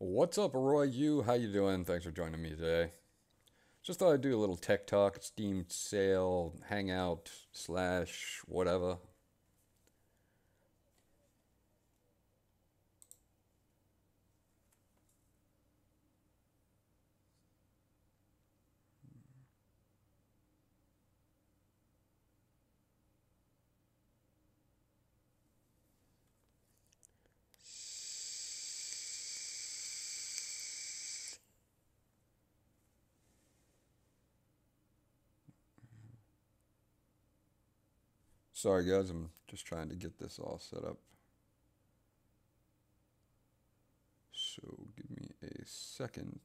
What's up, Roy? How you doing? Thanks for joining me today. Just thought I'd do a little tech talk, Steam sale, hangout slash whatever. Sorry, guys, I'm just trying to get this all set up. So give me a second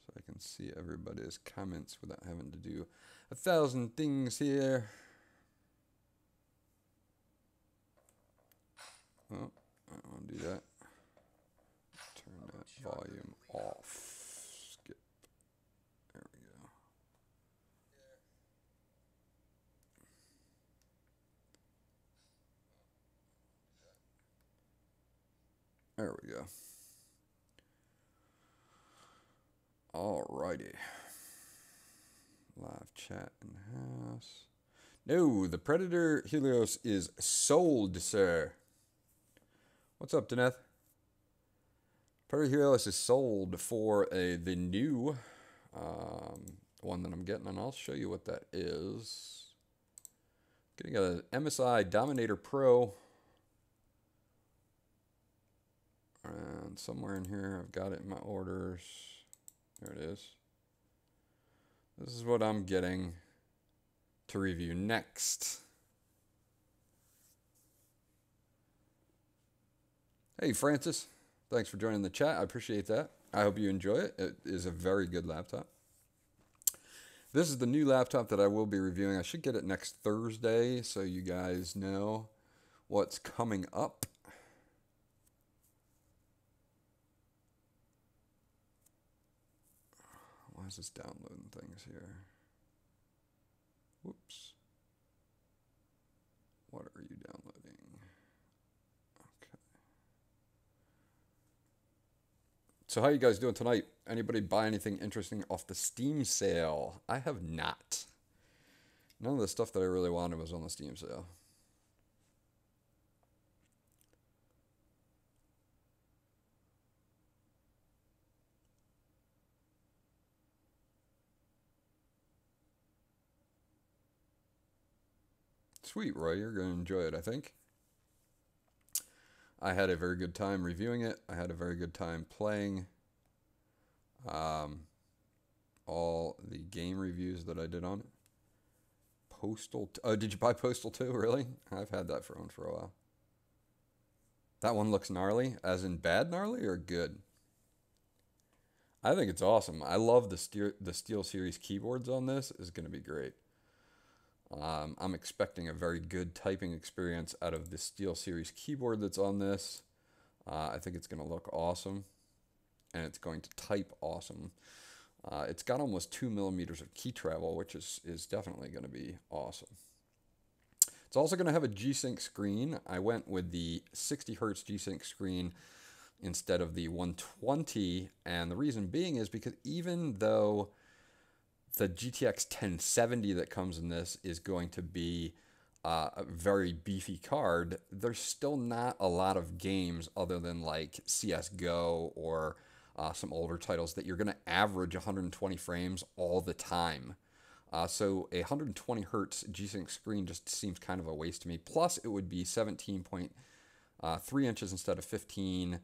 so I can see everybody's comments without having to do a thousand things here. Oh, I don't want to do that. Turn that volume off. Skip. There we go. There we go. Alrighty. Live chat in the house. No, the Predator Helios is sold, sir. What's up, Deneth? Predator Helios is sold for the new one that I'm getting, and I'll show you what that is. Getting a MSI Dominator Pro. And somewhere in here, I've got it in my orders. There it is. This is what I'm getting to review next. Hey, Francis. Thanks for joining the chat. I appreciate that. I hope you enjoy it. It is a very good laptop. This is the new laptop that I will be reviewing. I should get it next Thursday, so you guys know what's coming up. Why is this downloading things here? Whoops. What are you downloading? Okay. So how you guys doing tonight? Anybody buy anything interesting off the Steam sale? I have not. None of the stuff that I really wanted was on the Steam sale. Sweet, Roy. You're going to enjoy it, I think. I had a very good time reviewing it. I had a very good time playing all the game reviews that I did on it. Postal. Oh, did you buy Postal 2? Really? I've had that phone for a while. That one looks gnarly, as in bad gnarly or good? I think it's awesome. I love the Steel Series keyboards on this. Is going to be great. I'm expecting a very good typing experience out of the Steel Series keyboard that's on this. I think it's going to look awesome, and it's going to type awesome. It's got almost 2 millimeters of key travel, which is definitely going to be awesome. It's also going to have a G-Sync screen. I went with the 60 hertz G-Sync screen instead of the 120, and the reason being is because even though the GTX 1070 that comes in this is going to be a very beefy card, there's still not a lot of games other than like CSGO or some older titles that you're going to average 120 frames all the time. So a 120 hertz G-Sync screen just seems kind of a waste to me. Plus, it would be 17.3 inches instead of 15,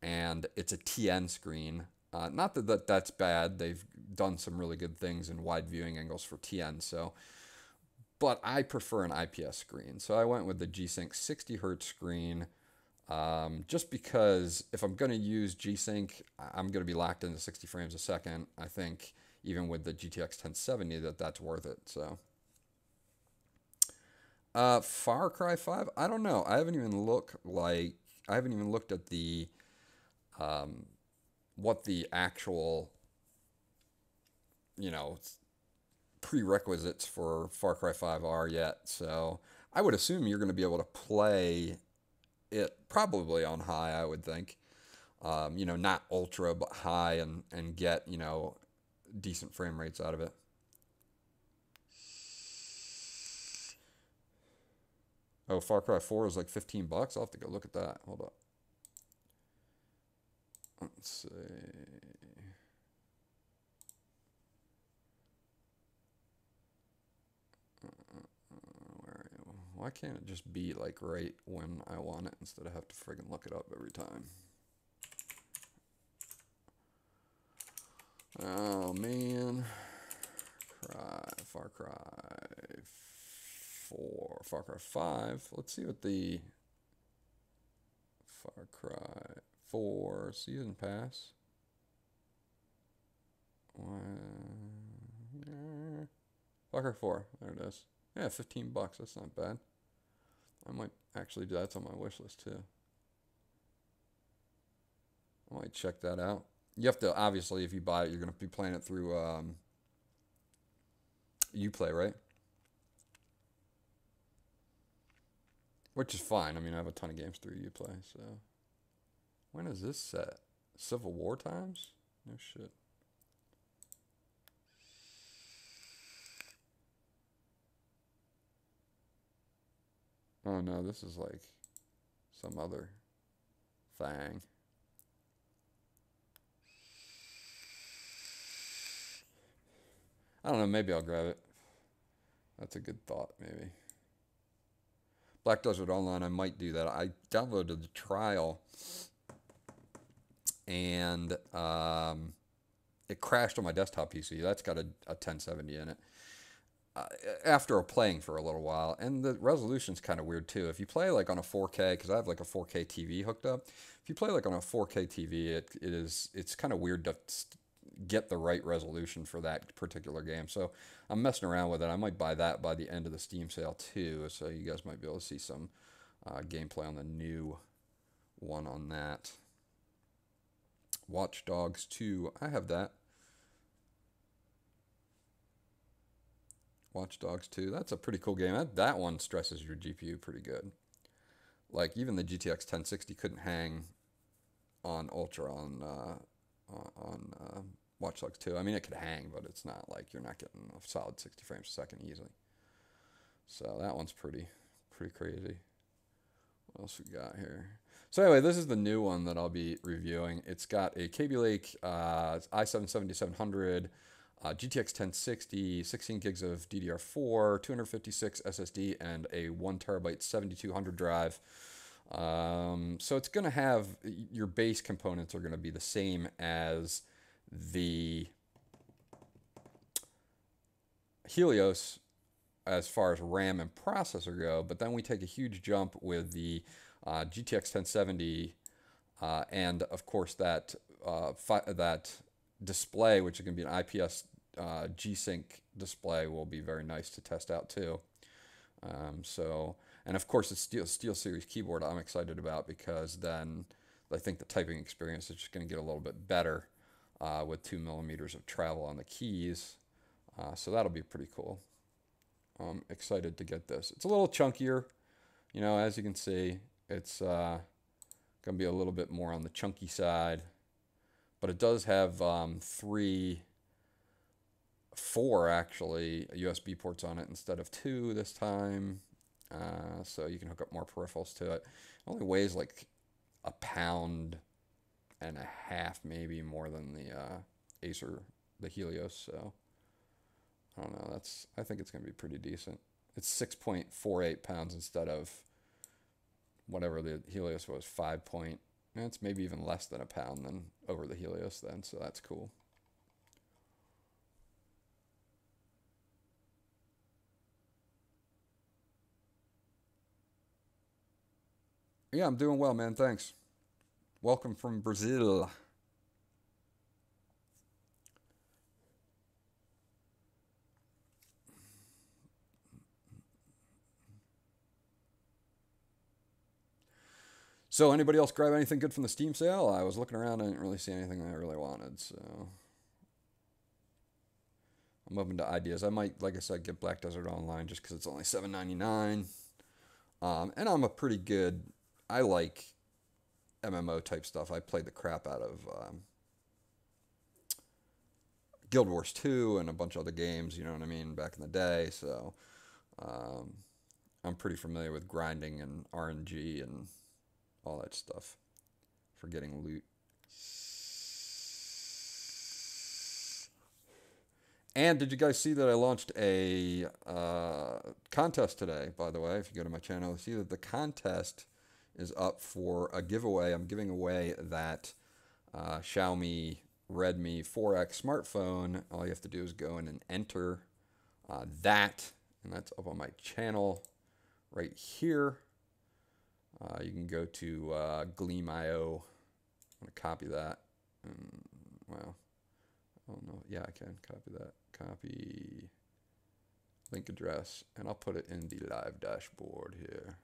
and it's a TN screen. Not that that's bad. They've done some really good things in wide viewing angles for TN. So, but I prefer an IPS screen. So I went with the G-Sync 60 hertz screen. Just because if I'm going to use G-Sync, I'm going to be locked into 60 frames a second. I think even with the GTX 1070 that's worth it. So, Far Cry 5, I don't know. I haven't even looked at the what the actual, you know, prerequisites for Far Cry 5 are yet. So, I would assume you're going to be able to play it probably on high, I would think. You know, not ultra, but high, and get, you know, decent frame rates out of it. Oh, Far Cry 4 is like $15. I'll have to go look at that. Hold up. Let's see. Where are you? Why can't it just be like right when I want it instead of have to friggin' look it up every time? Oh man. Far Cry 4, Far Cry 5. Let's see what the Far Cry 4 season pass. Far Cry 4, there it is. Yeah, $15. That's not bad. I might actually do that's on my wish list too. I might check that out. You have to, obviously, if you buy it, you're going to be playing it through Uplay, right? Which is fine. I mean, I have a ton of games through Uplay, so. When is this set? Civil War times? No shit. Oh no, this is like some other thing. I don't know, maybe I'll grab it. That's a good thought, maybe. Black Desert Online, I might do that. I downloaded the trial and it crashed on my desktop PC. That's got a 1070 in it. After playing for a little while, and the resolution's kind of weird too. If you play like on a 4K, because I have like a 4K TV hooked up, if you play like on a 4K TV, it's kind of weird to get the right resolution for that particular game. So I'm messing around with it. I might buy that by the end of the Steam sale too, so you guys might be able to see some gameplay on the new one on that. Watch Dogs 2, I have that. Watch Dogs 2, that's a pretty cool game. That one stresses your GPU pretty good. Like even the GTX 1060 couldn't hang on Ultra on Watch Dogs 2. I mean, it could hang, but it's not like you're not getting a solid 60 frames a second easily. So that one's pretty crazy. What else we got here? So anyway, this is the new one that I'll be reviewing. It's got a Kaby Lake i7-7700, GTX 1060, 16 gigs of DDR4, 256 SSD, and a 1 terabyte 7200 drive. So it's going to have, your base components are going to be the same as the Helios as far as RAM and processor go, but then we take a huge jump with the GTX 1070, and of course that that display, which is going to be an IPS G-Sync display, will be very nice to test out too. And of course the SteelSeries keyboard I'm excited about, because then I think the typing experience is just going to get a little bit better with 2 millimeters of travel on the keys. So that'll be pretty cool. I'm excited to get this. It's a little chunkier, you know, as you can see. It's going to be a little bit more on the chunky side, but it does have four actually USB ports on it instead of 2 this time. So you can hook up more peripherals to it. It only weighs like a pound and a half, maybe more than the Acer, the Helios. So I don't know. I think it's going to be pretty decent. It's 6.48 pounds instead of whatever the Helios was, 5 point. It's maybe even less than a pound than over the Helios then. So that's cool. Yeah, I'm doing well, man. Thanks. Welcome from Brazil. So anybody else grab anything good from the Steam sale? I was looking around, I didn't really see anything that I really wanted, so I'm open to ideas. I might, like I said, get Black Desert Online just because it's only $7.99. And I'm a pretty good, I like MMO type stuff. I played the crap out of Guild Wars 2 and a bunch of other games, you know what I mean, back in the day. So um, I'm pretty familiar with grinding and RNG and all that stuff for getting loot. And did you guys see that I launched a contest today, by the way? If you go to my channel, you see that the contest is up for a giveaway. I'm giving away that Xiaomi Redmi 4X smartphone. All you have to do is go in and enter that, and that's up on my channel right here. You can go to Gleam.io. I'm going to copy that. Wow. Oh no, yeah, I can copy that. Copy link address, and I'll put it in the live dashboard here.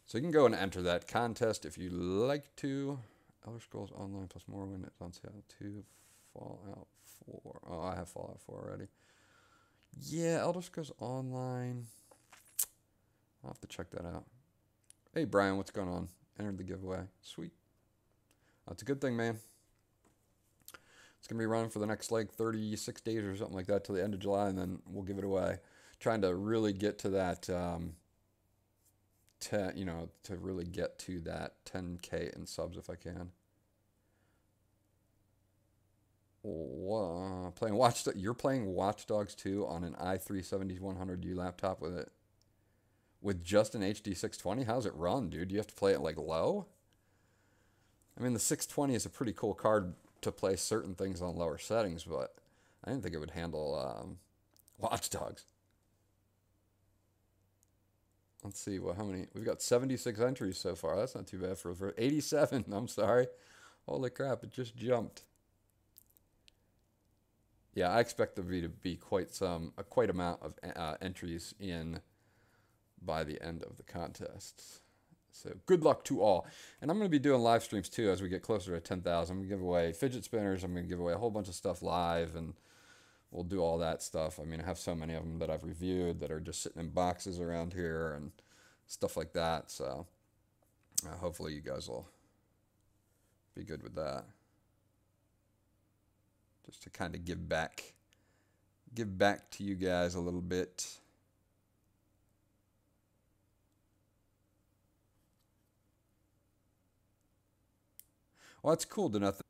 So you can go and enter that contest if you like to. Elder Scrolls Online plus Morrowind. It's on sale 2. Fallout 4. Oh, I have Fallout 4 already. Yeah, Elder Scrolls Online. I'll have to check that out. Hey, Brian, what's going on? Entered the giveaway. Sweet. That's a good thing, man. It's going to be running for the next like 36 days or something like that till the end of July, and then we'll give it away. Trying to really get to that, to really get to that 10K in subs if I can. Playing you're playing Watch Dogs 2 on an i3-7100U laptop with just an HD 620? How's it run, dude? Do you have to play it like low? I mean, the 620 is a pretty cool card to play certain things on lower settings, but I didn't think it would handle Watch Dogs. Let's see, how many? We've got 76 entries so far. That's not too bad for 87. I'm sorry. Holy crap, it just jumped. Yeah, I expect there to be quite amount of entries in by the end of the contest. So good luck to all. And I'm going to be doing live streams too as we get closer to 10,000. I'm going to give away fidget spinners. I'm going to give away a whole bunch of stuff live, and we'll do all that stuff. I mean, I have so many of them that I've reviewed that are just sitting in boxes around here and stuff like that. So hopefully you guys will be good with that. Just to kind of give back to you guys a little bit. Well, that's cool to nothing.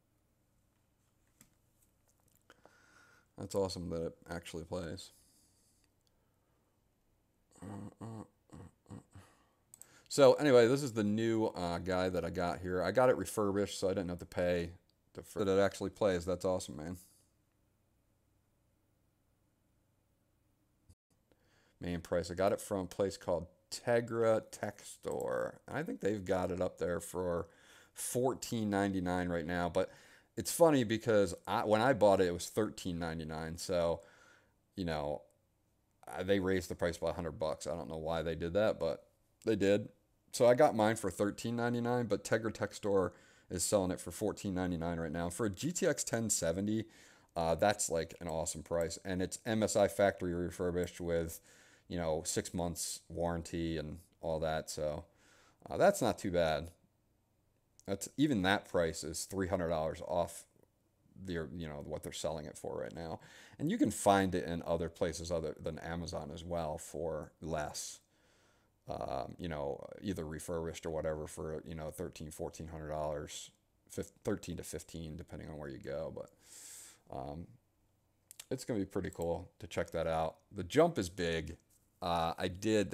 That's awesome that it actually plays. So anyway, this is the new guy that I got here. I got it refurbished, so I didn't have to pay that it actually plays. That's awesome, man. Main price. I got it from a place called Tegra Tech Store. I think they've got it up there for $14.99 right now, but it's funny because when I bought it, it was $13.99. So, you know, they raised the price by $100. I don't know why they did that, but they did. So I got mine for $13.99, but Tegra Tech Store is selling it for $14.99 right now. For a GTX 1070, that's like an awesome price, and it's MSI factory refurbished with, 6 months warranty and all that. So that's not too bad. Even that price is $300 off what they're selling it for right now, and you can find it in other places other than Amazon as well for less. Either refurbished or whatever for $1,300-$1,400, $13 to $15 depending on where you go. But it's gonna be pretty cool to check that out. The jump is big. I made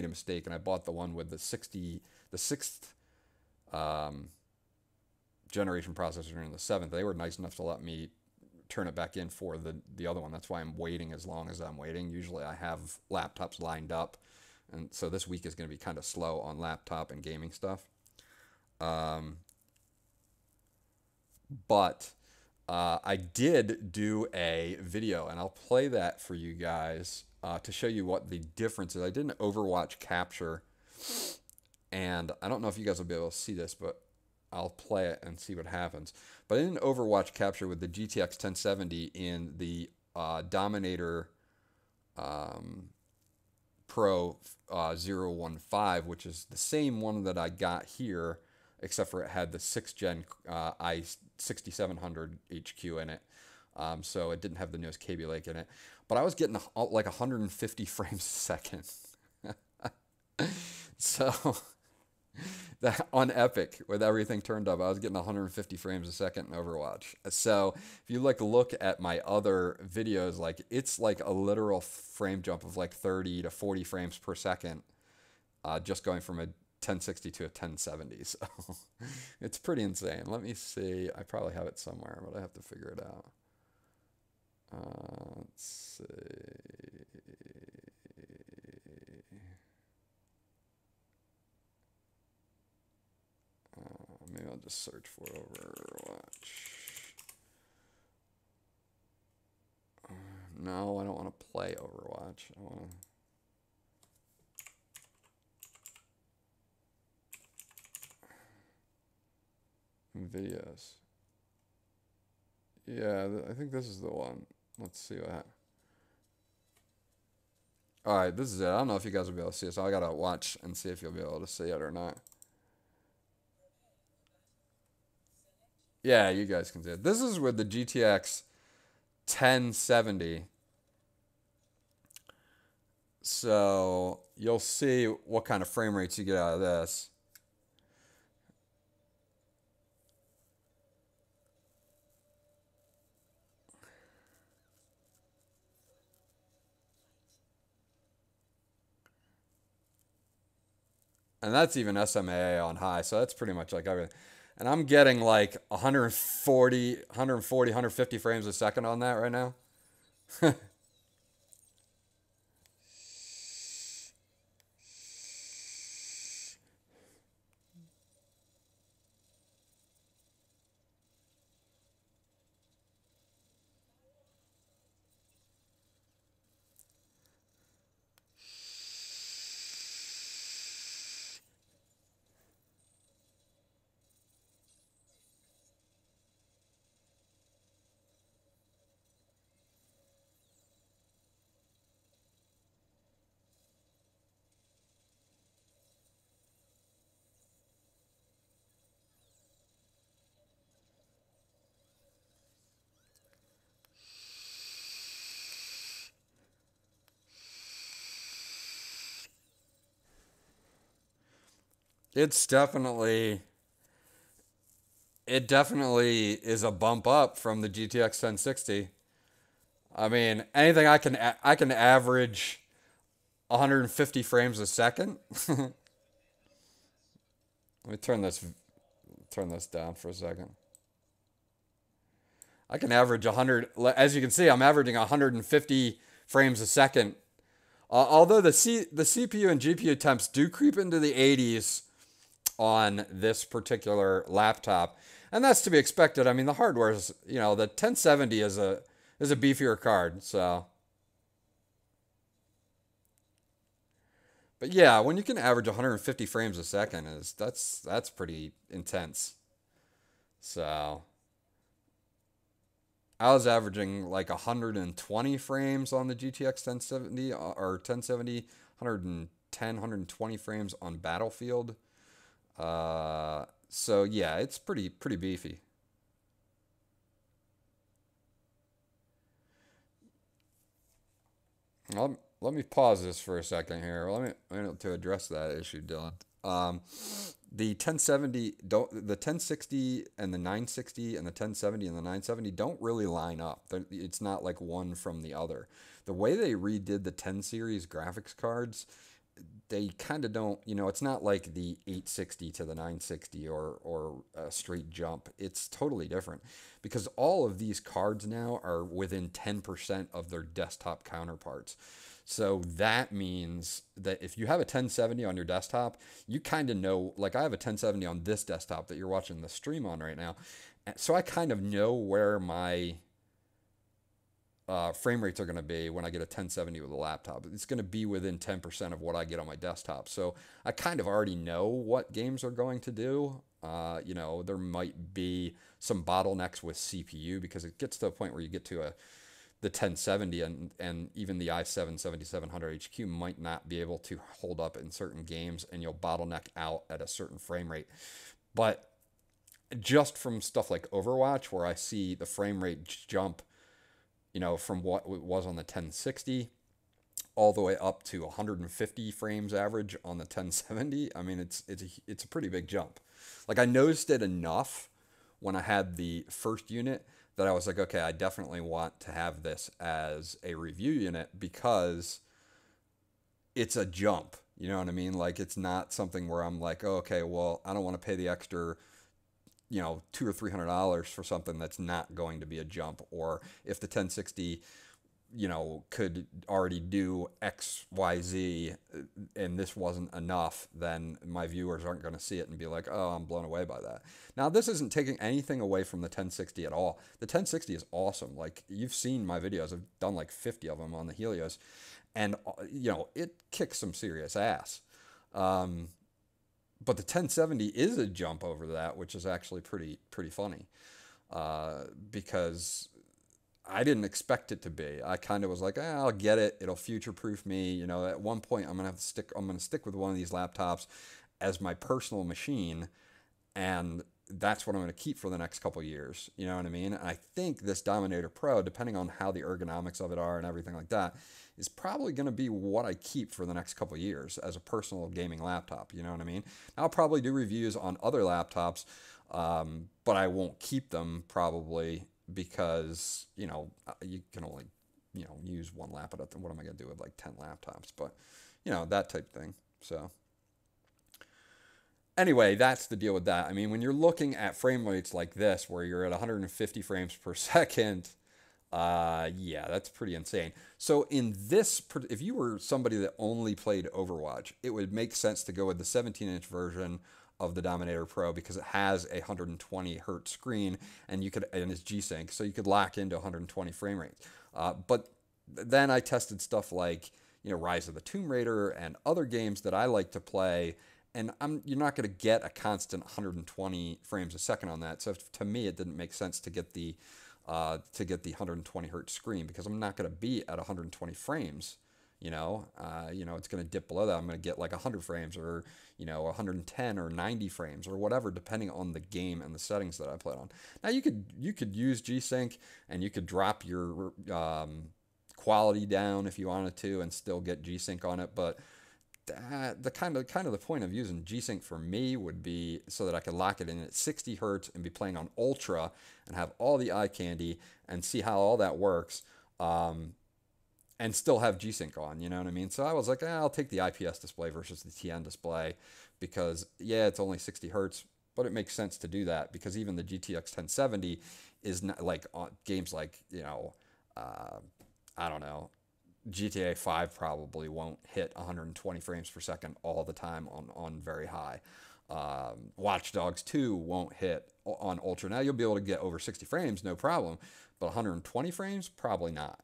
a mistake and I bought the one with the 6th generation processor and the 7th. They were nice enough to let me turn it back in for the other one. That's why I'm waiting as long as I'm waiting. Usually I have laptops lined up, and so this week is going to be kind of slow on laptop and gaming stuff. But I did do a video, and I'll play that for you guys to show you what the difference is. I did an Overwatch capture, and I don't know if you guys will be able to see this, but I'll play it and see what happens. But I did an Overwatch capture with the GTX 1070 in the Dominator Pro 015, which is the same one that I got here, except for it had the 6th gen i6700 HQ in it. So it didn't have the newest Kaby Lake in it. But I was getting like 150 frames a second. So that on Epic with everything turned up, I was getting 150 frames a second in Overwatch. So if you like look at my other videos, like it's like a literal frame jump of like 30 to 40 frames per second, just going from a 1060 to a 1070. So it's pretty insane. Let me see. I probably have it somewhere, but I have to figure it out. Let's see. Maybe I'll just search for Overwatch. No, I don't want to play Overwatch. I want to... videos. Yeah, I think this is the one. Let's see what happens. Alright, this is it. I don't know if you guys will be able to see it, so I gotta watch and see if you'll be able to see it or not. Yeah, you guys can see it. This is with the GTX 1070. So you'll see what kind of frame rates you get out of this. And that's even SMAA on high, so that's pretty much like everything. And I'm getting like 150 frames a second on that right now. It's definitely, it definitely is a bump up from the GTX 1060. I mean, anything I can average 150 frames a second. Let me turn this down for a second. I can average 100, as you can see, I'm averaging 150 frames a second. Although the CPU and GPU temps do creep into the 80s on this particular laptop, and that's to be expected. I mean, the hardware is, the 1070 is a beefier card, so. But yeah, when you can average 150 frames a second, that's pretty intense. So I was averaging like 120 frames on the GTX 1070 or 1070, 110, 120 frames on Battlefield. So yeah, it's pretty beefy. Let me pause this for a second here. Let me to address that issue, Dylan. The 1070 don't the 1060 and the 960 and the 1070 and the 970 don't really line up. It's not like one from the other. The way they redid the 10 series graphics cards, they kind of don't, it's not like the 860 to the 960 or a straight jump. It's totally different because all of these cards now are within 10% of their desktop counterparts. So that means that if you have a 1070 on your desktop, you kind of know, like I have a 1070 on this desktop that you're watching the stream on right now. So I kind of know where my frame rates are going to be when I get a 1070 with a laptop. It's going to be within 10% of what I get on my desktop. So I kind of already know what games are going to do. There might be some bottlenecks with CPU because it gets to a point where you get to the 1070 and even the i7 7700 HQ might not be able to hold up in certain games, and you'll bottleneck out at a certain frame rate. But just from stuff like Overwatch, where I see the frame rate jump, from what it was on the 1060 all the way up to 150 frames average on the 1070. I mean, it's a pretty big jump. Like, I noticed it enough when I had the first unit that I was like, okay, I definitely want to have this as a review unit because it's a jump. You know what I mean? Like, it's not something where I'm like, oh, okay, well, I don't want to pay the extra, $200 or $300 for something that's not going to be a jump. Or if the 1060, could already do X, Y, Z, and this wasn't enough, then my viewers aren't going to see it and be like, oh, I'm blown away by that. Now, this isn't taking anything away from the 1060 at all. The 1060 is awesome. Like, you've seen my videos. I've done like 50 of them on the Helios, and, it kicks some serious ass. But the 1070 is a jump over that, which is actually pretty funny, because I didn't expect it to be. I kind of was like, I'll get it. It'll future-proof me. At one point I'm gonna stick with one of these laptops as my personal machine, and that's what I'm gonna keep for the next couple years. You know what I mean? And I think this Dominator Pro, depending on how the ergonomics of it are and everything like that, is probably gonna be what I keep for the next couple years as a personal gaming laptop. You know what I mean? I'll probably do reviews on other laptops, but I won't keep them probably, because you can only use one laptop. What am I going to do with like 10 laptops? But that type of thing. So anyway, that's the deal with that. I mean, when you're looking at frame rates like this, where you're at 150 frames per second, yeah, that's pretty insane. So in this, if you were somebody that only played Overwatch, it would make sense to go with the 17-inch version of the Dominator Pro, because it has a 120 hertz screen, and it's G-Sync, so you could lock into 120 frame rates. But then I tested stuff like Rise of the Tomb Raider and other games that I like to play, and you're not going to get a constant 120 frames a second on that. So to me, it didn't make sense to get the 120 hertz screen, because I'm not going to be at 120 frames. It's going to dip below that. I'm going to get like 100 frames, or 110 or 90 frames or whatever, depending on the game and the settings that I play on. Now you could use G-Sync, and you could drop your quality down if you wanted to and still get G-Sync on it, but the kind of the point of using G-Sync for me would be so that I could lock it in at 60 hertz and be playing on ultra and have all the eye candy and see how all that works. And still have G-Sync on, you know what I mean? So I was like, I'll take the IPS display versus the TN display, because yeah, it's only 60 hertz, but it makes sense to do that, because even the GTX 1070 is not like games like, I don't know, GTA 5 probably won't hit 120 frames per second all the time on very high. Watch Dogs 2 won't hit on ultra. Now you'll be able to get over 60 frames, no problem, but 120 frames, probably not.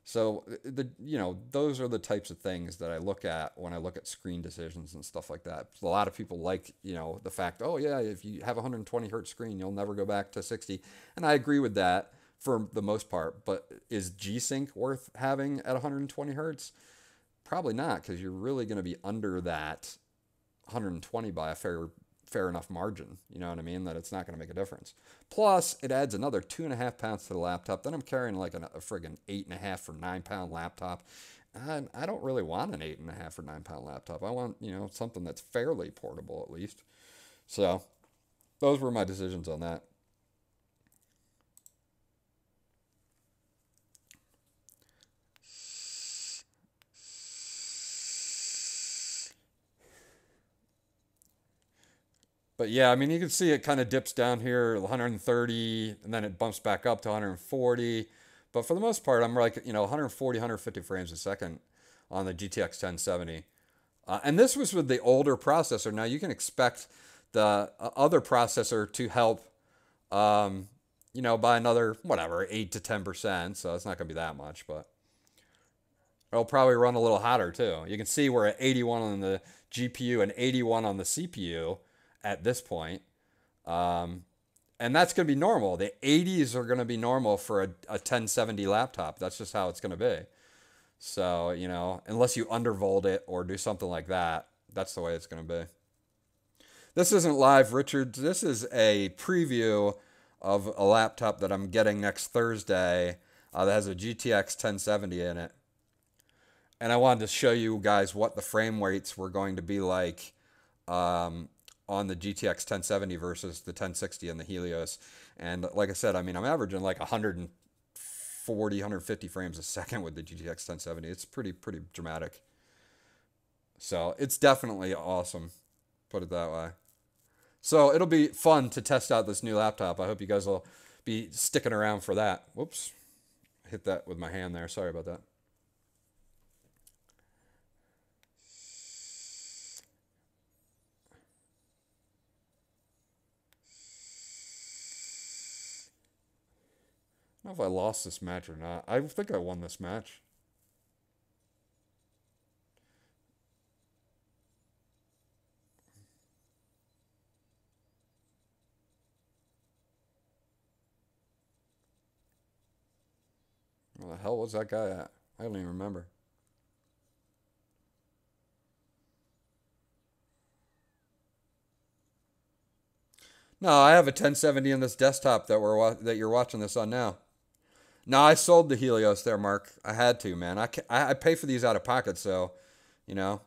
So those are the types of things that I look at when I look at screen decisions and stuff like that. A lot of people like, the fact, oh yeah, if you have a 120 hertz screen, you'll never go back to 60. And I agree with that for the most part, but is G-Sync worth having at 120 hertz? Probably not, because you're really going to be under that 120 by a fair enough margin. You know what I mean? That it's not going to make a difference. Plus, it adds another 2.5 pounds to the laptop. Then I'm carrying like a friggin' 8.5 or 9 pound laptop. And I don't really want an 8.5 or 9 pound laptop. I want, something that's fairly portable at least. So those were my decisions on that. But yeah, I mean, you can see it kind of dips down here, 130, and then it bumps back up to 140. But for the most part, I'm like, 140, 150 frames a second on the GTX 1070. And this was with the older processor. Now you can expect the other processor to help, by another, whatever, 8 to 10%. So it's not going to be that much, but it'll probably run a little hotter too. You can see we're at 81 on the GPU and 81 on the CPU at this point. And And that's going to be normal. The 80s are going to be normal for a 1070 laptop. That's just how it's going to be. So, you know, unless you undervolt it or do something like that, that's the way it's going to be. This isn't live, Richard. This is a preview of a laptop that I'm getting next Thursday that has a GTX 1070 in it. And I wanted to show you guys what the frame rates were going to be like on the GTX 1070 versus the 1060 and the Helios. And like I said, I mean, I'm averaging like 140, 150 frames a second with the GTX 1070. It's pretty dramatic. So it's definitely awesome, put it that way. So it'll be fun to test out this new laptop. I hope you guys will be sticking around for that. Whoops. Hit that with my hand there. Sorry about that. I don't know if I lost this match or not. I think I won this match. Where the hell was that guy at? I don't even remember. No, I have a 1070 in this desktop that you're watching this on now. No, I sold the Helios there, Mark. I had to, man. I pay for these out of pocket, so, you know.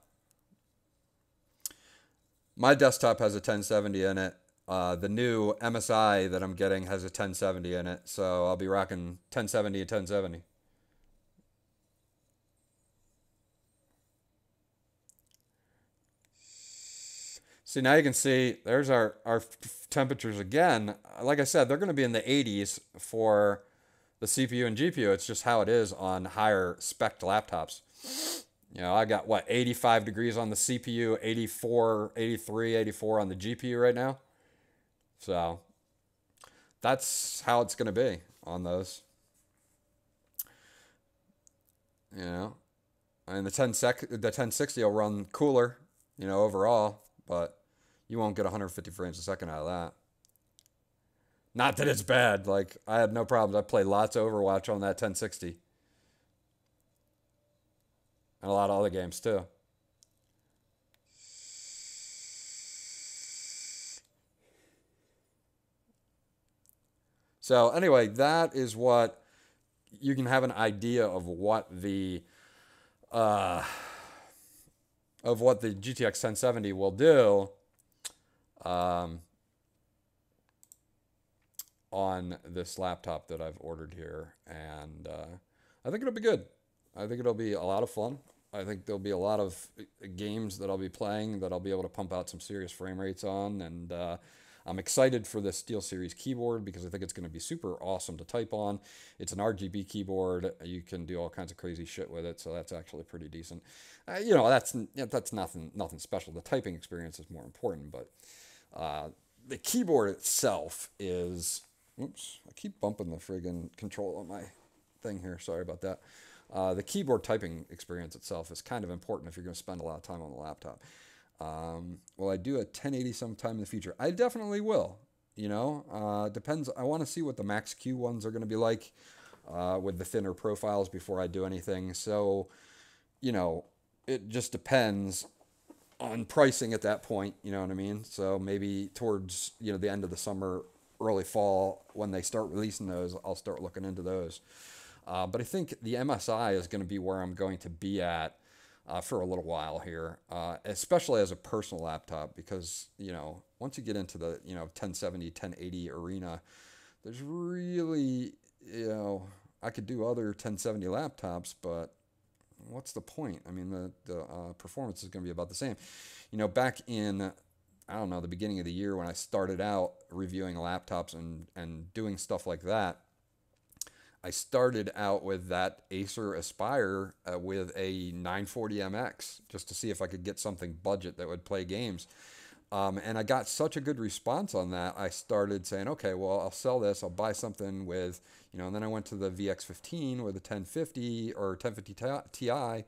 My desktop has a 1070 in it. The new MSI that I'm getting has a 1070 in it, so I'll be rocking 1070 and 1070. See, now you can see there's our temperatures again. Like I said, they're going to be in the 80s for the CPU and GPU. It's just how it is on higher spec laptops. You know, I got what, 85 degrees on the CPU, 84, 83, 84 on the GPU right now. So that's how it's going to be on those. You know, and the 1060 will run cooler, you know, overall, but you won't get 150 frames a second out of that. Not that it's bad. Like, I had no problems. I played lots of Overwatch on that 1060. And a lot of other games, too. So, anyway, that is what you can have an idea of what the GTX 1070 will do on this laptop that I've ordered here, and I think it'll be good. I think it'll be a lot of fun. I think there'll be a lot of games that I'll be playing that I'll be able to pump out some serious frame rates on, and I'm excited for this SteelSeries keyboard because I think it's going to be super awesome to type on. It's an RGB keyboard. You can do all kinds of crazy shit with it, so that's actually pretty decent. You know, that's nothing special. The typing experience is more important, but the keyboard itself is... Oops, I keep bumping the friggin' control on my thing here. Sorry about that. The keyboard typing experience itself is kind of important if you're going to spend a lot of time on the laptop. Will I do a 1080 sometime in the future? I definitely will. You know, depends. I want to see what the Max Q ones are going to be like with the thinner profiles before I do anything. So, you know, it just depends on pricing at that point. You know what I mean? So maybe towards, you know, the end of the summer, early fall, when they start releasing those, I'll start looking into those. But I think the MSI is going to be where I'm going to be at for a little while here, especially as a personal laptop, because, you know, once you get into the, you know, 1070, 1080 arena, there's really, you know, I could do other 1070 laptops, but what's the point? I mean, the performance is going to be about the same. You know, back in, I don't know, the beginning of the year when I started out reviewing laptops and doing stuff like that, I started out with that Acer Aspire with a 940MX just to see if I could get something budget that would play games. And I got such a good response on that, I started saying, okay, well, I'll sell this. I'll buy something with, you know, and then I went to the VX15 with a 1050 or 1050 Ti.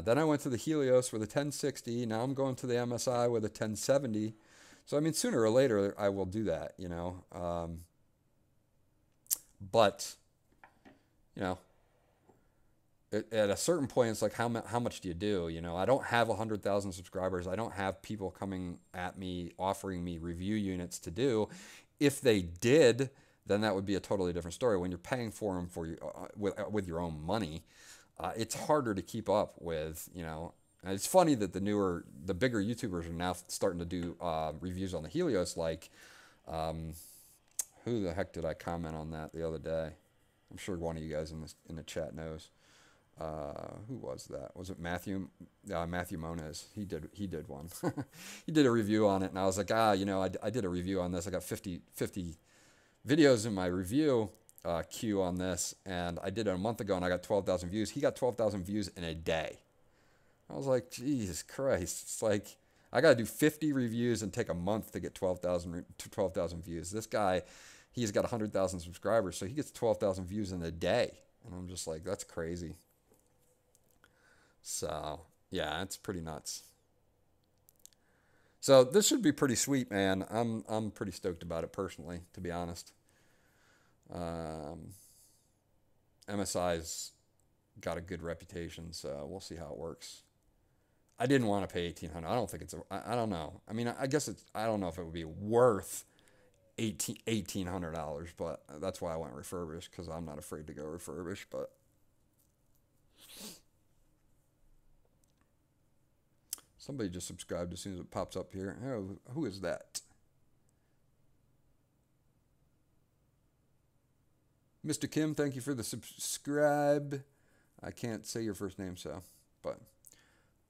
Then I went to the Helios with a 1060. Now I'm going to the MSI with a 1070. So I mean, sooner or later I will do that, but you know, at a certain point, it's like how much do you do? I don't have 100,000 subscribers. I don't have people coming at me offering me review units to do. If they did, then that would be a totally different story. When you're paying for them with your own money, it's harder to keep up with. And it's funny that the bigger YouTubers are now starting to do reviews on the Helios. Like, who the heck did I comment on that the other day? I'm sure one of you guys in the chat knows. Who was that? Was it Matthew? Matthew Moniz. He did one. He did a review on it, and I was like, I did a review on this. I got 50 videos in my review queue on this, and I did it a month ago, and I got 12,000 views. He got 12,000 views in a day. I was like, Jesus Christ! It's like I got to do 50 reviews and take a month to get 12,000 views. This guy, he's got 100,000 subscribers, so he gets 12,000 views in a day, and I'm just like, that's crazy. So, yeah, it's pretty nuts. So this should be pretty sweet, man. I'm pretty stoked about it personally, to be honest. MSI's got a good reputation, so we'll see how it works. I didn't want to pay $1,800. I don't think I don't know. I mean, I guess I don't know if it would be worth $1,800, but that's why I went refurbished, because I'm not afraid to go refurbished, but somebody just subscribed as soon as it pops up here. Oh, who is that? Mr. Kim, thank you for the subscribe. I can't say your first name, but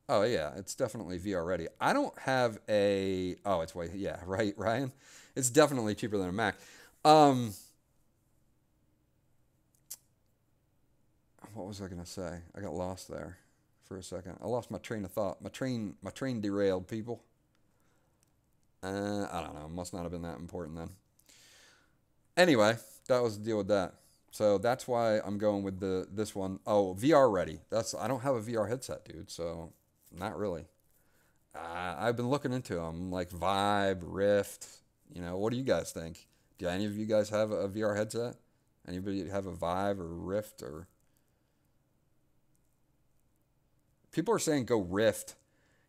oh yeah, it's definitely VR ready. I don't have it's way, yeah, right, Ryan? It's definitely cheaper than a Mac. What was I gonna say? I got lost there for a second. I lost my train of thought. My train derailed, people. I don't know. Must not have been that important then. Anyway, that was the deal with that. So that's why I'm going with this one. Oh, VR ready. I don't have a VR headset, dude. So not really. I've been looking into them, like Vibe, Rift. What do you guys think? Do any of you guys have a VR headset? Anybody have a Vive or Rift or? People are saying go Rift,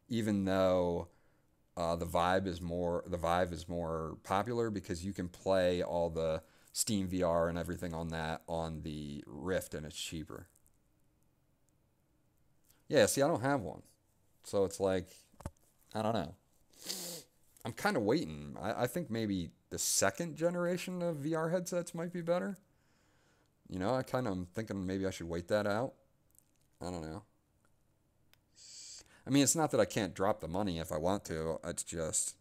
even though the Vive is more popular, because you can play all the Steam VR and everything on that on the Rift, and it's cheaper. Yeah, see, I don't have one, so it's like, I don't know. I'm kind of waiting. I think maybe the second generation of VR headsets might be better. I kind of am thinking maybe I should wait that out. I don't know. I mean, it's not that I can't drop the money if I want to. It's just,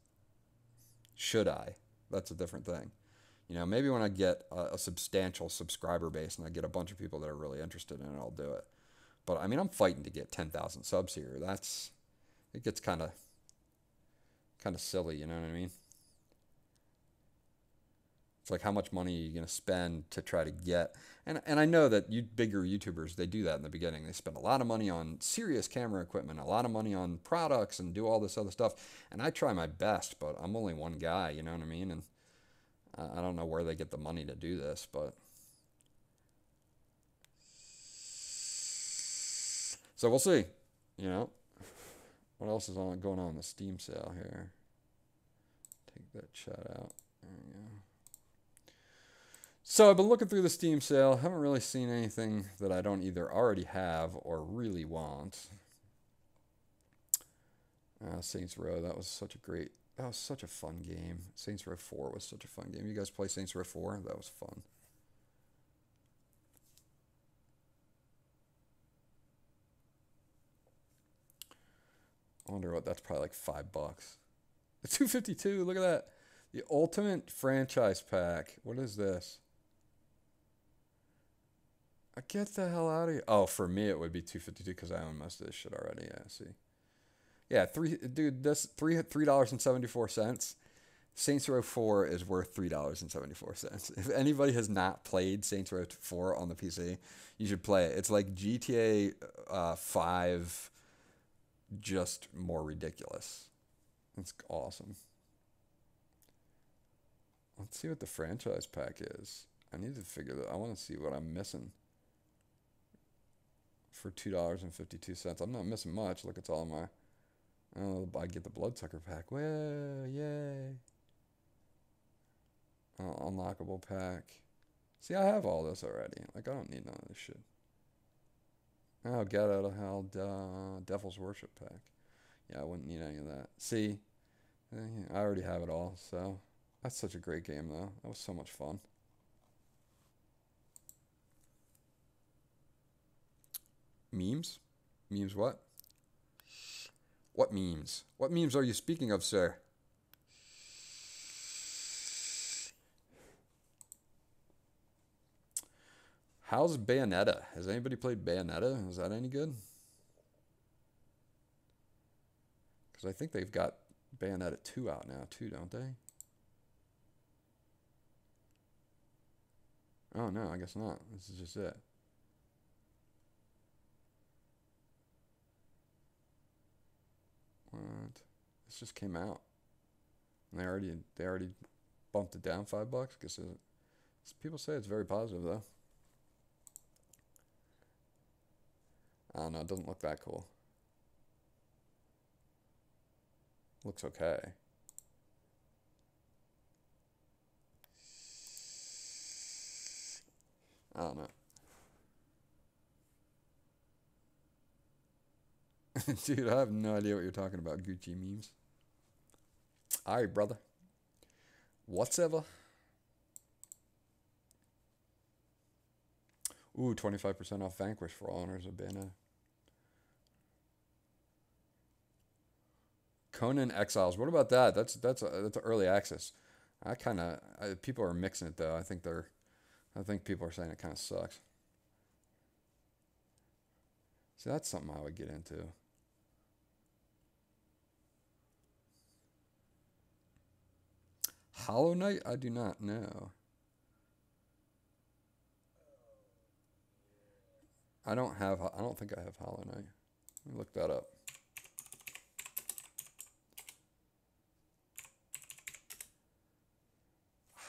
should I? That's a different thing. Maybe when I get a substantial subscriber base and I get a bunch of people that are really interested in it, I'll do it. But I mean, I'm fighting to get 10,000 subs here. It gets kind of silly, you know what I mean? It's like, how much money are you going to spend to try to get? And I know that bigger YouTubers, they do that in the beginning. They spend a lot of money on serious camera equipment, a lot of money on products, and do all this other stuff. And I try my best, but I'm only one guy, you know what I mean? And I don't know where they get the money to do this, but so we'll see. What else is going on in the Steam sale here? Take that chat out. There we go. So I've been looking through the Steam sale. Haven't really seen anything that I don't either already have or really want. Saints Row, that was such a fun game. Saints Row 4 was such a fun game. You guys play Saints Row 4? That was fun. I wonder what that's probably like $5. The 252, look at that. The Ultimate Franchise Pack. What is this? Get the hell out of here. Oh, for me it would be 252 because I own most of this shit already. Yeah, see. Yeah, that's $3.74. Saints Row 4 is worth $3.74. If anybody has not played Saints Row 4 on the PC, you should play it. It's like GTA 5, just more ridiculous. It's awesome. Let's see what the franchise pack is. I need to figure that. I want to see what I'm missing for $2.52. I'm not missing much. Look, it's all my. Oh, I get the Bloodsucker pack. Well, yay. Unlockable pack. See, I have all this already. Like, I don't need none of this shit. Oh, Get Out of Hell, Devil's Worship pack. Yeah, I wouldn't need any of that. See, I already have it all, so that's such a great game, though. That was so much fun. Memes? Memes what? What memes? What memes are you speaking of, sir? How's Bayonetta? Has anybody played Bayonetta? Is that any good? Because I think they've got Bayonetta 2 out now, too, don't they? Oh, no, I guess not. This is just it. What? This just came out. And they already bumped it down $5. Guess people say it's very positive, though. I don't know, it doesn't look that cool. Looks okay. I don't know. Dude, I have no idea what you're talking about, Gucci memes. Alright, brother. Whatever. Ooh, 25% off Vanquish for all owners of Bayonetta. Conan Exiles. What about that? That's early access. People are mixing it though. I think people are saying it kind of sucks. See, that's something I would get into. Hollow Knight? I do not know. I don't think I have Hollow Knight. Let me look that up.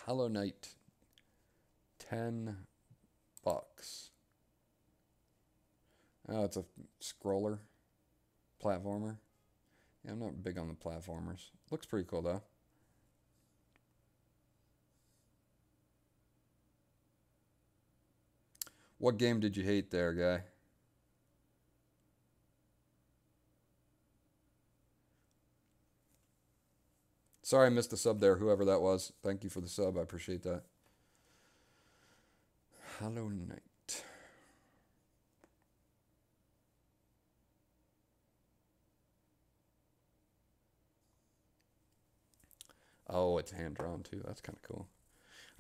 Hollow Knight. $10. Oh, it's a scroller. Platformer. Yeah, I'm not big on the platformers. Looks pretty cool though. What game did you hate there, guy? Sorry I missed the sub there, whoever that was. Thank you for the sub. I appreciate that. Hollow Knight. Oh, it's hand drawn too. That's kind of cool.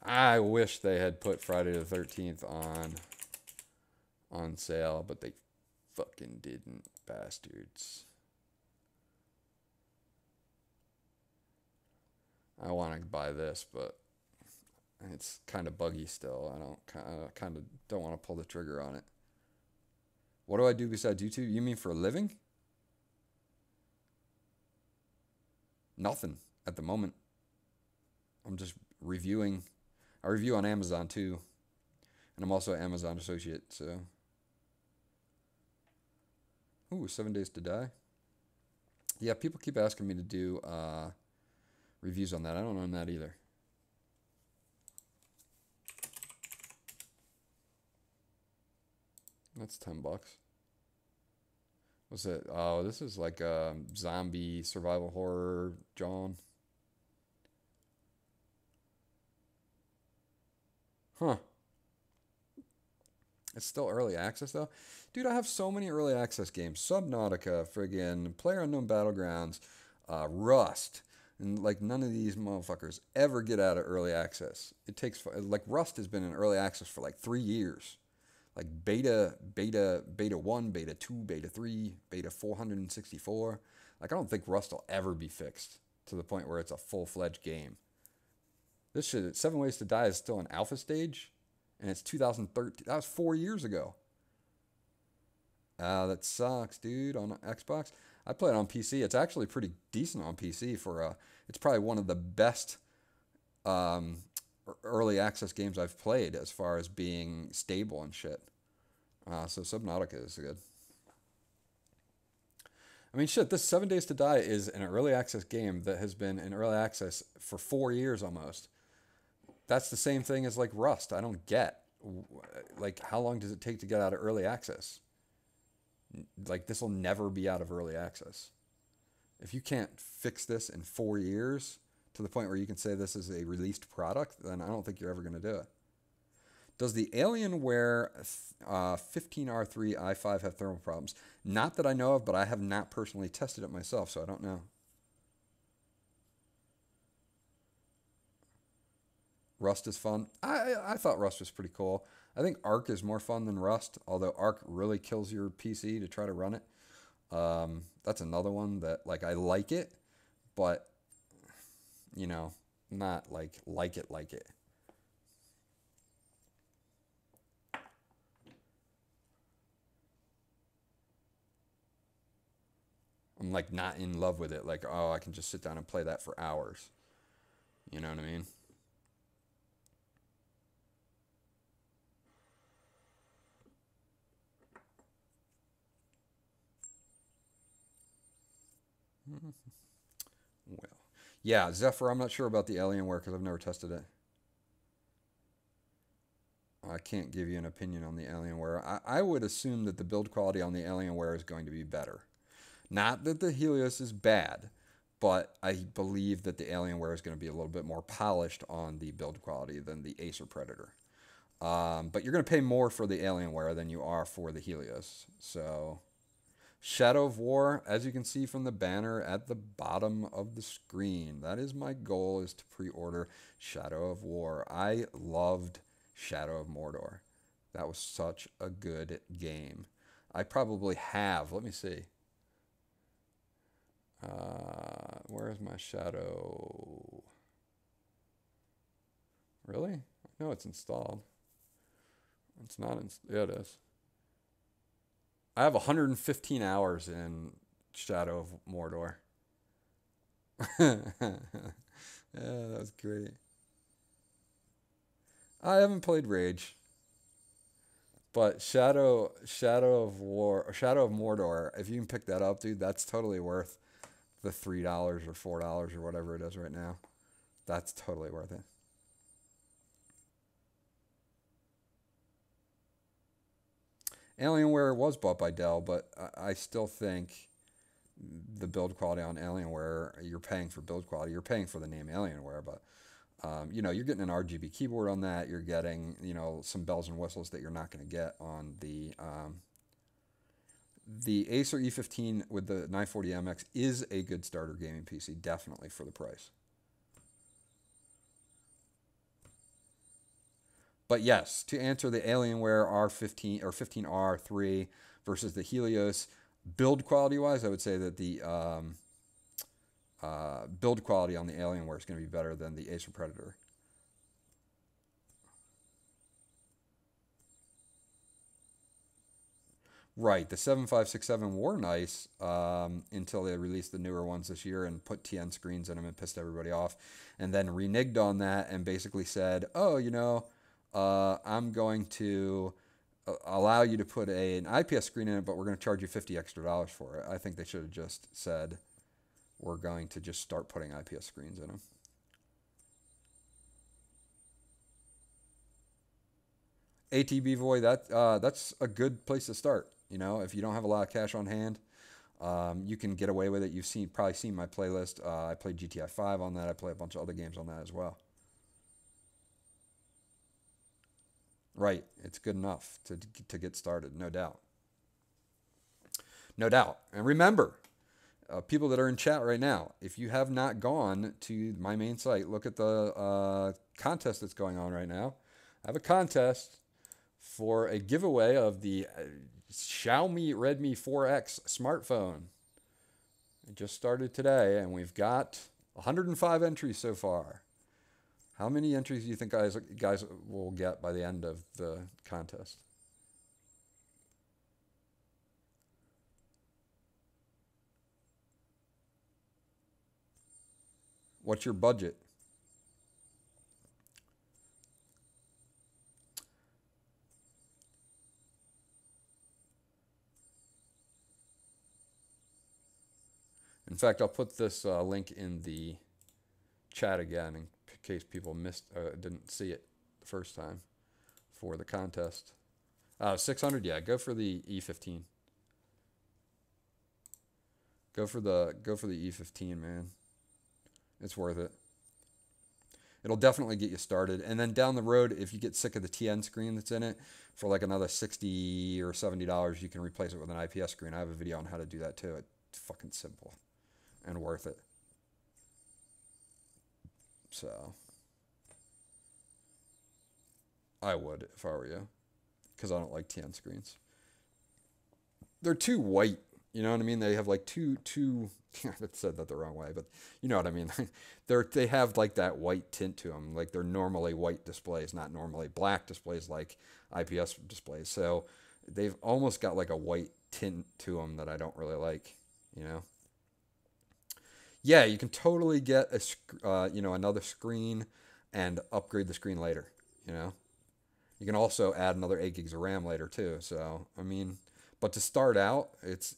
I wish they had put Friday the 13th on sale, but they fucking didn't, bastards. I want to buy this, but it's kind of buggy still. I kind of don't want to pull the trigger on it. What do I do besides YouTube? You mean for a living? Nothing at the moment. I'm just reviewing. I review on Amazon too. And I'm also an Amazon associate, so. Ooh, 7 Days to Die. Yeah, people keep asking me to do reviews on that. I don't own that either. That's $10. What's it? Oh, this is like a zombie survival horror, John. Huh. It's still early access though. Dude, I have so many early access games. Subnautica, friggin' PlayerUnknown Battlegrounds, Rust. And like none of these motherfuckers ever get out of early access. It takes, like Rust has been in early access for like 3 years. Like beta 1, beta 2, beta 3, beta 464. Like I don't think Rust will ever be fixed to the point where it's a full-fledged game. This shit, 7 Ways to Die is still in alpha stage, and it's 2013. That was 4 years ago. That sucks, dude, on Xbox. I play it on PC. It's actually pretty decent on PC for it's probably one of the best early access games I've played as far as being stable and shit. So Subnautica is good. I mean, shit, this 7 Days to Die is an early access game that has been in early access for 4 years almost. That's the same thing as like Rust. I don't get like how long does it take to get out of early access? Like this will never be out of early access. If you can't fix this in 4 years to the point where you can say this is a released product, then I don't think you're ever going to do it. Does the Alienware 15R3 i5 have thermal problems? Not that I know of, but I have not personally tested it myself, so I don't know. Rust is fun. I thought Rust was pretty cool. I think Ark is more fun than Rust, although Ark really kills your PC to try to run it. That's another one that like I like it, but you know, not like it like it. I'm like not in love with it. Like, oh, I can just sit down and play that for hours. You know what I mean? Well, yeah, Zephyr. I'm not sure about the Alienware because I've never tested it. I can't give you an opinion on the Alienware. I would assume that the build quality on the Alienware is going to be better. Not that the Helios is bad, but I believe that the Alienware is going to be a little bit more polished on the build quality than the Acer Predator. But you're going to pay more for the Alienware than you are for the Helios. So, Shadow of War, as you can see from the banner at the bottom of the screen, that is my goal, is to pre-order Shadow of War. I loved Shadow of Mordor. That was such a good game. I probably have, let me see. Where is my Shadow? Really? No, it's installed. It's not yeah, it is. I have 115 hours in Shadow of Mordor. Yeah, that was great. I haven't played Rage, but Shadow of War or Shadow of Mordor, if you can pick that up, dude, that's totally worth the $3 or $4 or whatever it is right now. That's totally worth it. Alienware was bought by Dell, but I still think the build quality on Alienware, you're paying for build quality. You're paying for the name Alienware, but you know, you're getting an RGB keyboard on that. You're getting, you know, some bells and whistles that you're not going to get on the Acer E15 with the 940MX is a good starter gaming PC, definitely for the price. But yes, to answer the Alienware R15 or 15R3 versus the Helios, build quality wise, I would say that the build quality on the Alienware is going to be better than the Acer Predator. Right, the 7567 were nice until they released the newer ones this year and put TN screens in them and pissed everybody off, and then reneged on that and basically said, "Oh, you know, I'm going to allow you to put an IPS screen in it, but we're going to charge you $50 extra for it." I think they should have just said, "We're going to just start putting IPS screens in them." ATB Void, that's a good place to start. You know, if you don't have a lot of cash on hand, you can get away with it. You've probably seen my playlist. I played GTI 5 on that. I play a bunch of other games on that as well. Right, it's good enough to get started, no doubt, no doubt. And remember, people that are in chat right now, if you have not gone to my main site, look at the contest that's going on right now. I have a contest for a giveaway of the Xiaomi Redmi 4X smartphone. It just started today, and we've got 105 entries so far. How many entries do you think guys will get by the end of the contest? What's your budget? In fact, I'll put this link in the chat again in case people didn't see it the first time for the contest. 600, yeah, go for the E15. Go for the E15, man. It's worth it. It'll definitely get you started. And then down the road, if you get sick of the TN screen that's in it, for like another $60 or $70, you can replace it with an IPS screen. I have a video on how to do that too. It's fucking simple and worth it. So I would if I were you, because I don't like TN screens. They're too white. You know what I mean? They have like two. I said that the wrong way, but you know what I mean. They have like that white tint to them. Like they're normally white displays, not normally black displays like IPS displays. So they've almost got like a white tint to them that I don't really like. You know? Yeah, you can totally get another screen and upgrade the screen later. You know? You can also add another 8 gigs of RAM later too. So I mean. But to start out,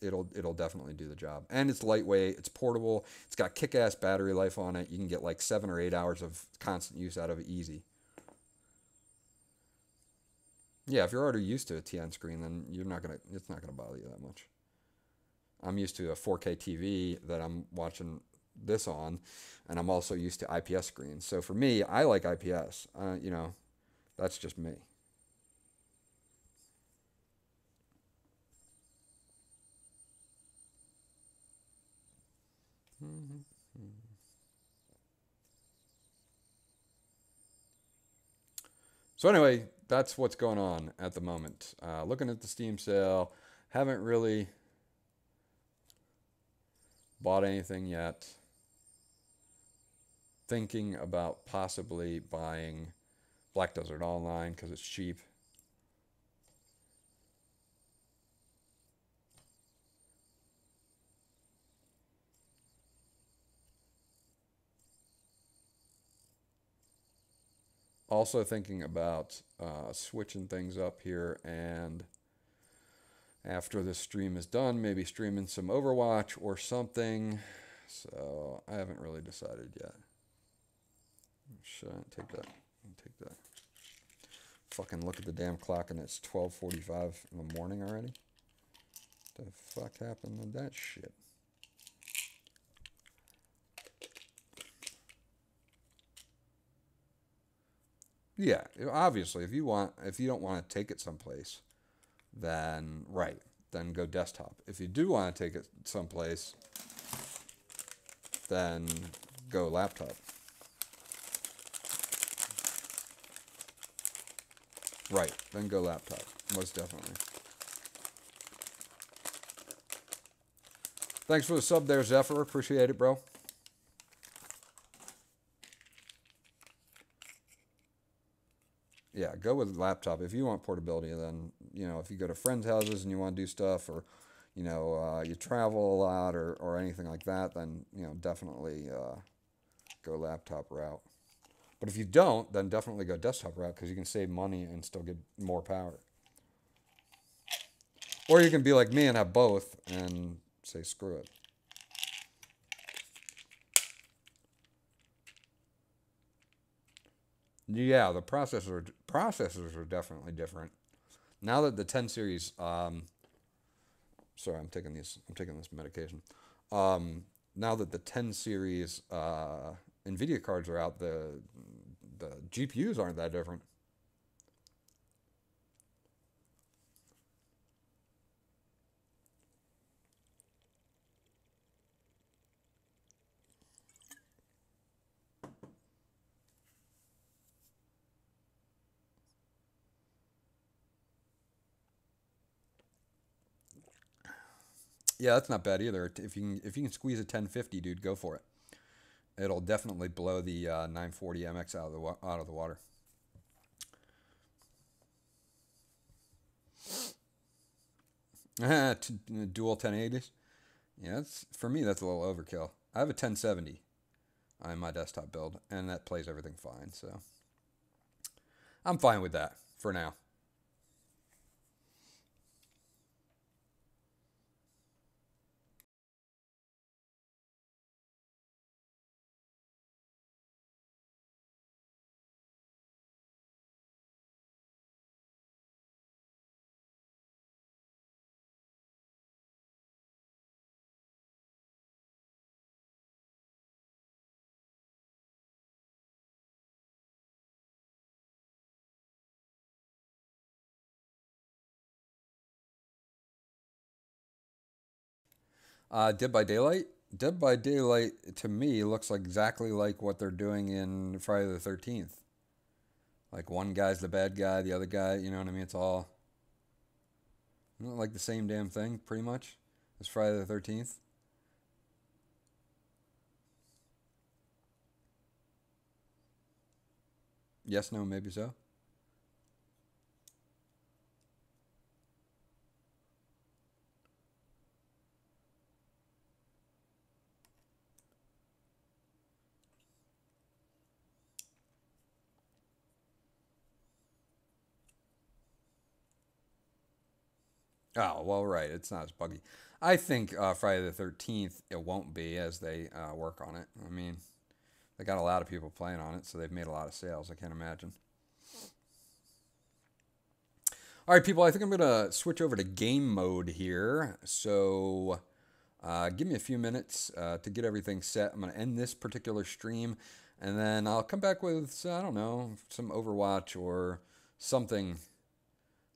it'll definitely do the job. And it's lightweight, it's portable, it's got kick-ass battery life on it. You can get like 7 or 8 hours of constant use out of it easy. Yeah, if you're already used to a TN screen, then it's not gonna bother you that much. I'm used to a 4K TV that I'm watching this on, and I'm also used to IPS screens. So for me, I like IPS. That's just me. So anyway, that's what's going on at the moment. Looking at the Steam sale, haven't really bought anything yet. Thinking about possibly buying Black Desert Online because it's cheap. Also thinking about switching things up here, and after this stream is done, maybe streaming some Overwatch or something. So I haven't really decided yet. Should I take that? Take that. Fucking look at the damn clock and it's 12:45 in the morning already. What the fuck happened to that shit? Yeah, obviously, if you don't want to take it someplace, then then go desktop. If you do want to take it someplace, then go laptop. Right, then go laptop, most definitely. Thanks for the sub there, Zephyr. Appreciate it, bro. Yeah, go with laptop. If you want portability, then, if you go to friends' houses and you want to do stuff, or, you travel a lot or anything like that, then, definitely go laptop route. But if you don't, then definitely go desktop route because you can save money and still get more power. Or you can be like me and have both and say screw it. Yeah, the processors are definitely different. Now that the 10 series, sorry, I'm taking this medication. Now that the 10 series NVIDIA cards are out, the GPUs aren't that different. Yeah, that's not bad either. If you can squeeze a 1050, dude, go for it. It'll definitely blow the 940 MX out of the water. Dual 1080s. Yeah, for me that's a little overkill. I have a 1070 on my desktop build, and that plays everything fine. So I'm fine with that for now. Dead by Daylight. Dead by Daylight to me looks like exactly like what they're doing in Friday the 13th. Like one guy's the bad guy, the other guy, you know what I mean? It's all like the same damn thing, pretty much, as Friday the 13th. Yes, no, maybe so. Oh, well, right. It's not as buggy. I think Friday the 13th, it won't be as they work on it. I mean, they got a lot of people playing on it, so they've made a lot of sales. I can't imagine. All right, people, I think I'm going to switch over to game mode here. So give me a few minutes to get everything set. I'm going to end this particular stream, and then I'll come back with, I don't know, some Overwatch or something.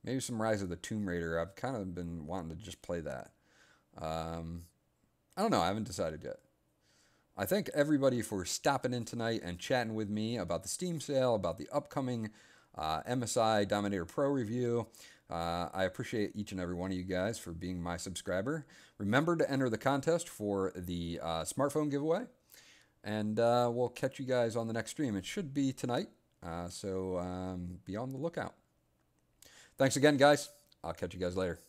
Maybe some Rise of the Tomb Raider. I've kind of been wanting to just play that. Um, I don't know. I haven't decided yet. I thank everybody for stopping in tonight and chatting with me about the Steam sale, about the upcoming MSI Dominator Pro review. I appreciate each and every one of you guys for being my subscriber. Remember to enter the contest for the smartphone giveaway. And we'll catch you guys on the next stream. It should be tonight, so be on the lookout. Thanks again, guys. I'll catch you guys later.